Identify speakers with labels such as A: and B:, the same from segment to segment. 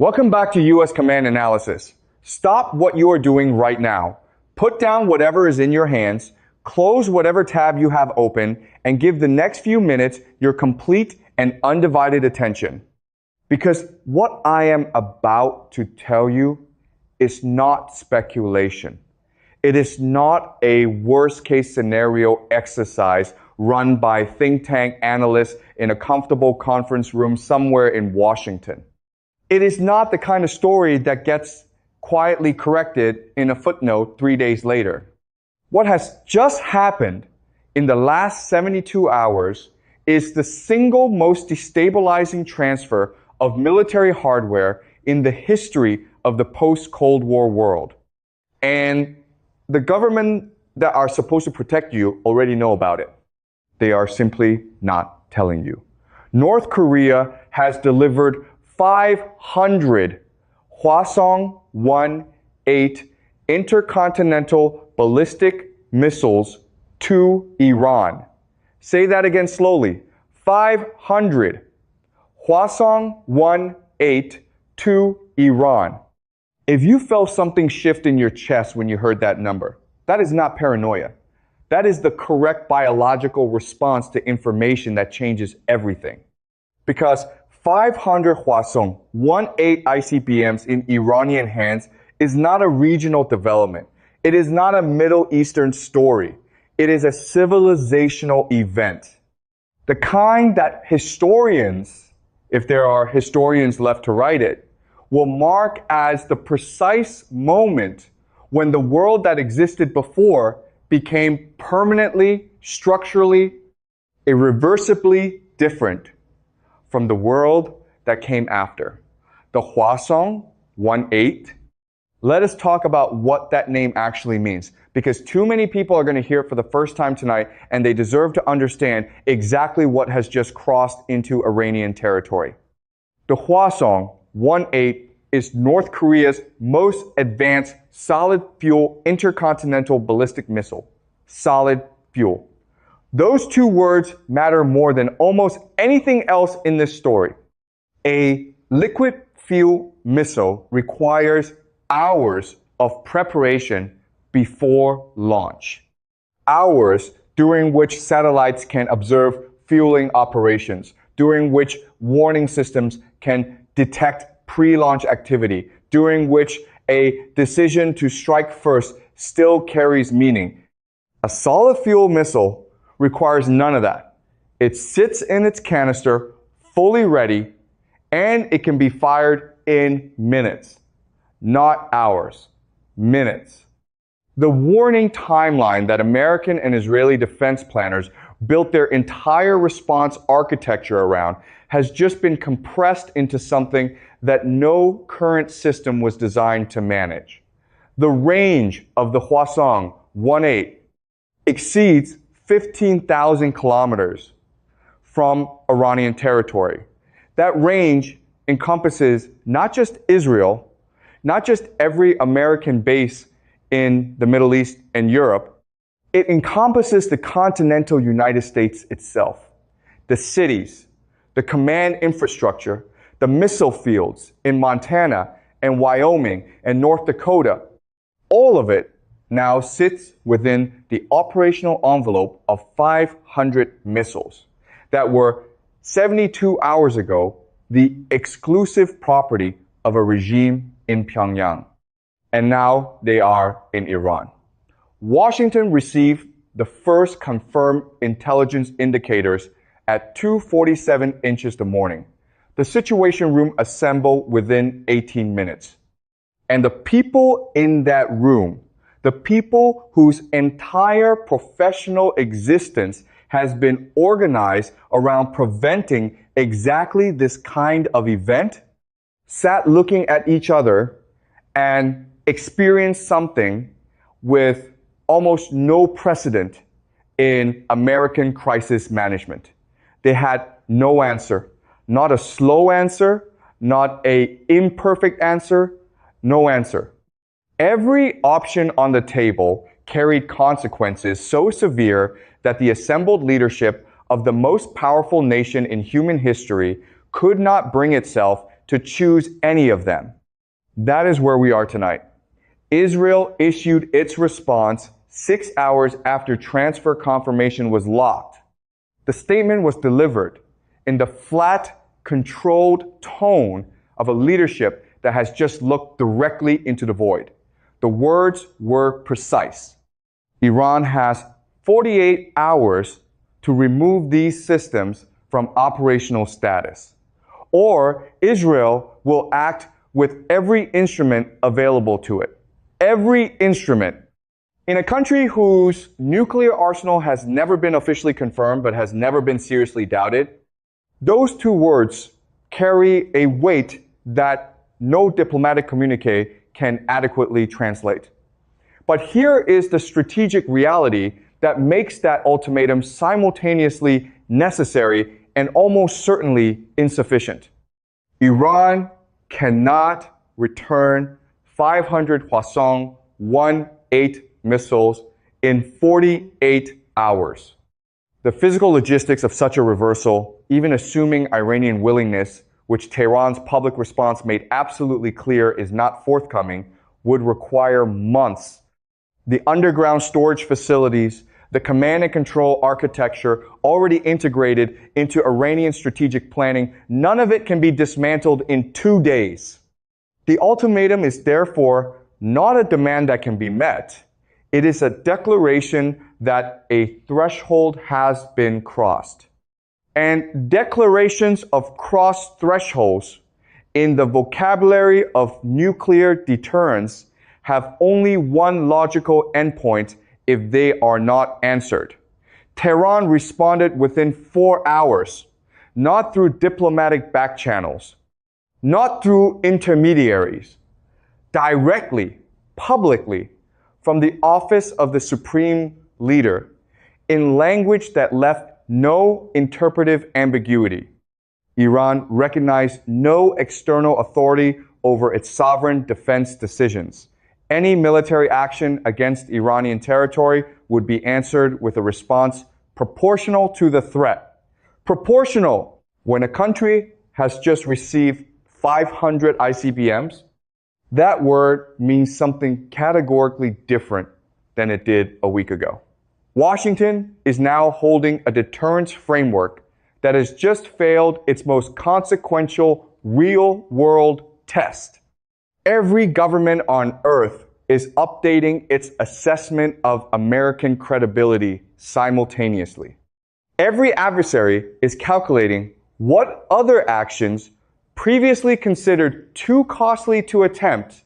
A: Welcome back to US Command Analysis. Stop what you are doing right now. Put down whatever is in your hands, close whatever tab you have open, and give the next few minutes your complete and undivided attention. Because what I am about to tell you is not speculation. It is not a worst-case scenario exercise run by think tank analysts in a comfortable conference room somewhere in Washington. It is not the kind of story that gets quietly corrected in a footnote 3 days later. What has just happened in the last 72 hours is the single most destabilizing transfer of military hardware in the history of the post-Cold War world. And the government that are supposed to protect you already know about it. They are simply not telling you. North Korea has delivered 500 Hwasong-18 intercontinental ballistic missiles to Iran. Say that again slowly. 500 Hwasong-18 to Iran. If you felt something shift in your chest when you heard that number, that is not paranoia. That is the correct biological response to information that changes everything. Because 500 Hwasong-18 ICBMs in Iranian hands is not a regional development. It is not a Middle Eastern story. It is a civilizational event. The kind that historians, if there are historians left to write it, will mark as the precise moment when the world that existed before became permanently, structurally, irreversibly different from the world that came after. The Hwasong-18. Let us talk about what that name actually means, because too many people are going to hear it for the first time tonight, and they deserve to understand exactly what has just crossed into Iranian territory. The Hwasong-18 is North Korea's most advanced solid-fuel intercontinental ballistic missile. Solid fuel. Those two words matter more than almost anything else in this story. A liquid fuel missile requires hours of preparation before launch. Hours during which satellites can observe fueling operations, during which warning systems can detect pre-launch activity, during which a decision to strike first still carries meaning. A solid fuel missile requires none of that. It sits in its canister, fully ready, and it can be fired in minutes, not hours, minutes. The warning timeline that American and Israeli defense planners built their entire response architecture around has just been compressed into something that no current system was designed to manage. The range of the Hwasong-18 exceeds 15,000 kilometers from Iranian territory. That range encompasses not just Israel, not just every American base in the Middle East and Europe, it encompasses the continental United States itself, the cities, the command infrastructure, the missile fields in Montana and Wyoming and North Dakota. All of it now sits within the operational envelope of 500 missiles that were 72 hours ago the exclusive property of a regime in Pyongyang. And now they are in Iran. Washington received the first confirmed intelligence indicators at 2:47 inches the morning. The Situation Room assembled within 18 minutes. And the people in that room, the people whose entire professional existence has been organized around preventing exactly this kind of event, sat looking at each other and experienced something with almost no precedent in American crisis management. They had no answer, not a slow answer, not an imperfect answer, no answer. Every option on the table carried consequences so severe that the assembled leadership of the most powerful nation in human history could not bring itself to choose any of them. That is where we are tonight. Israel issued its response 6 hours after transfer confirmation was locked. The statement was delivered in the flat, controlled tone of a leadership that has just looked directly into the void. The words were precise. Iran has 48 hours to remove these systems from operational status, or Israel will act with every instrument available to it. Every instrument. In a country whose nuclear arsenal has never been officially confirmed but has never been seriously doubted, those two words carry a weight that no diplomatic communique can adequately translate. But here is the strategic reality that makes that ultimatum simultaneously necessary and almost certainly insufficient. Iran cannot return 500 Hwasong-18 missiles in 48 hours. The physical logistics of such a reversal, even assuming Iranian willingness, which Tehran's public response made absolutely clear is not forthcoming, would require months. The underground storage facilities, the command and control architecture already integrated into Iranian strategic planning, none of it can be dismantled in 2 days. The ultimatum is therefore not a demand that can be met. It is a declaration that a threshold has been crossed. And declarations of crossed thresholds in the vocabulary of nuclear deterrence have only one logical endpoint if they are not answered. Tehran responded within 4 hours, not through diplomatic back channels, not through intermediaries, directly, publicly, from the office of the supreme leader, in language that left no interpretive ambiguity. Iran recognized no external authority over its sovereign defense decisions. Any military action against Iranian territory would be answered with a response proportional to the threat. Proportional when a country has just received 500 ICBMs. That word means something categorically different than it did a week ago. Washington is now holding a deterrence framework that has just failed its most consequential real-world test. Every government on earth is updating its assessment of American credibility simultaneously. Every adversary is calculating what other actions previously considered too costly to attempt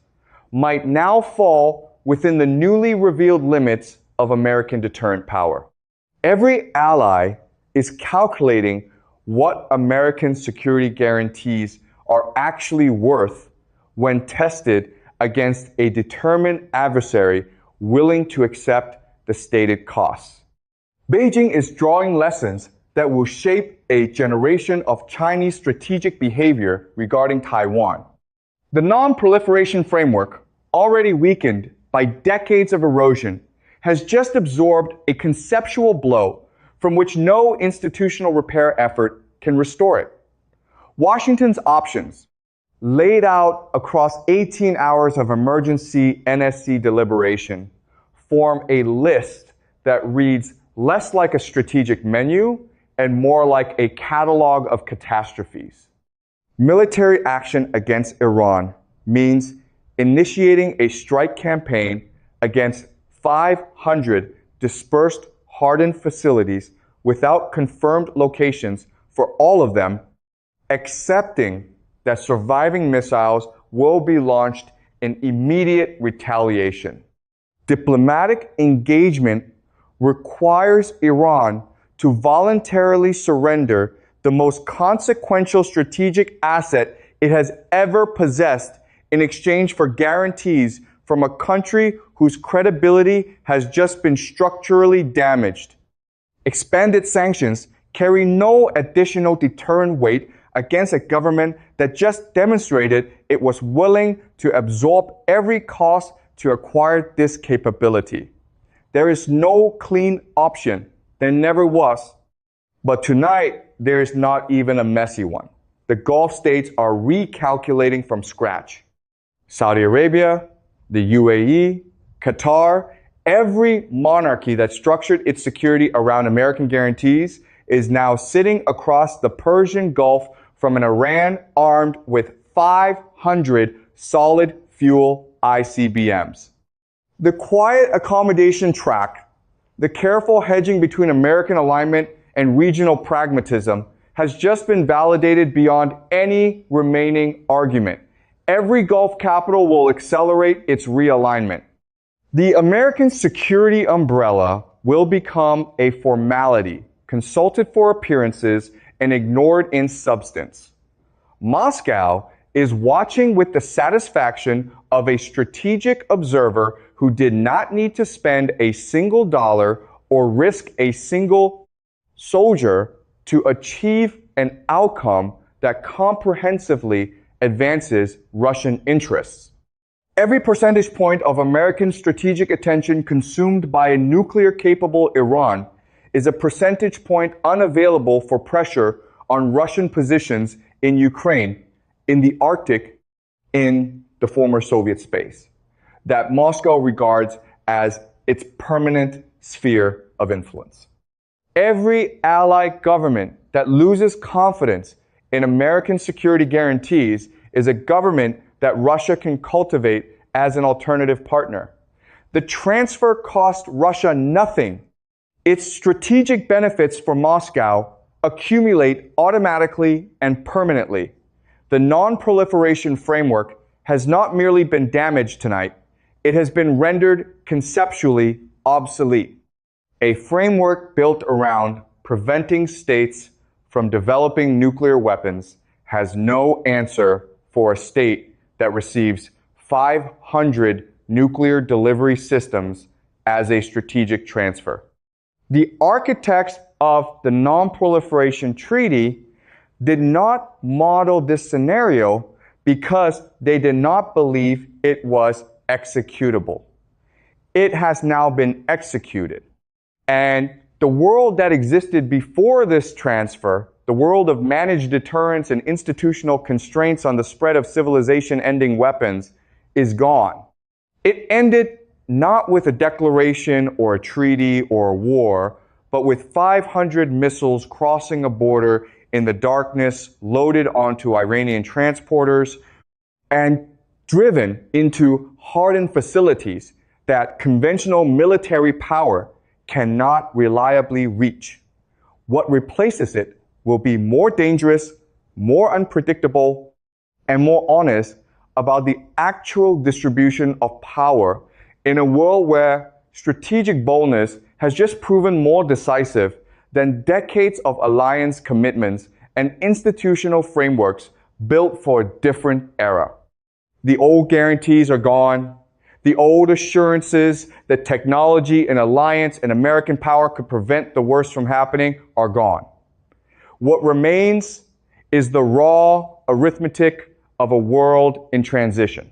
A: might now fall within the newly revealed limits of American deterrent power. Every ally is calculating what American security guarantees are actually worth when tested against a determined adversary willing to accept the stated costs. Beijing is drawing lessons that will shape a generation of Chinese strategic behavior regarding Taiwan. The non-proliferation framework, already weakened by decades of erosion, has just absorbed a conceptual blow from which no institutional repair effort can restore it. Washington's options, laid out across 18 hours of emergency NSC deliberation, form a list that reads less like a strategic menu and more like a catalog of catastrophes. Military action against Iran means initiating a strike campaign against 500 dispersed hardened facilities without confirmed locations for all of them, accepting that surviving missiles will be launched in immediate retaliation. Diplomatic engagement requires Iran to voluntarily surrender the most consequential strategic asset it has ever possessed in exchange for guarantees from a country whose credibility has just been structurally damaged. Expanded sanctions carry no additional deterrent weight against a government that just demonstrated it was willing to absorb every cost to acquire this capability. There is no clean option. There never was. But tonight, there is not even a messy one. the Gulf states are recalculating from scratch. Saudi Arabia, the UAE, Qatar, every monarchy that structured its security around American guarantees is now sitting across the Persian Gulf from an Iran armed with 500 solid fuel ICBMs. The quiet accommodation track, the careful hedging between American alignment and regional pragmatism has just been validated beyond any remaining argument. Every Gulf capital will accelerate its realignment. The American security umbrella will become a formality, consulted for appearances and ignored in substance. Moscow is watching with the satisfaction of a strategic observer who did not need to spend a single dollar or risk a single soldier to achieve an outcome that comprehensively advances Russian interests. Every percentage point of American strategic attention consumed by a nuclear-capable Iran is a percentage point unavailable for pressure on Russian positions in Ukraine, in the Arctic, in the former Soviet space, that Moscow regards as its permanent sphere of influence. Every allied government that loses confidence in American security guarantees is a government that Russia can cultivate as an alternative partner. The transfer cost Russia nothing. Its strategic benefits for Moscow accumulate automatically and permanently. The non-proliferation framework has not merely been damaged tonight, it has been rendered conceptually obsolete. A framework built around preventing states from developing nuclear weapons has no answer for a state that receives 500 nuclear delivery systems as a strategic transfer. The architects of the Non-Proliferation Treaty did not model this scenario because they did not believe it was executable. It has now been executed. And the world that existed before this transfer, the world of managed deterrence and institutional constraints on the spread of civilization-ending weapons, is gone. It ended not with a declaration or a treaty or a war, but with 500 missiles crossing a border in the darkness, loaded onto Iranian transporters, and driven into hardened facilities that conventional military power cannot reliably reach. What replaces it will be more dangerous, more unpredictable, and more honest about the actual distribution of power in a world where strategic boldness has just proven more decisive than decades of alliance commitments and institutional frameworks built for a different era. The old guarantees are gone. The old assurances that technology and alliance and American power could prevent the worst from happening are gone. What remains is the raw arithmetic of a world in transition.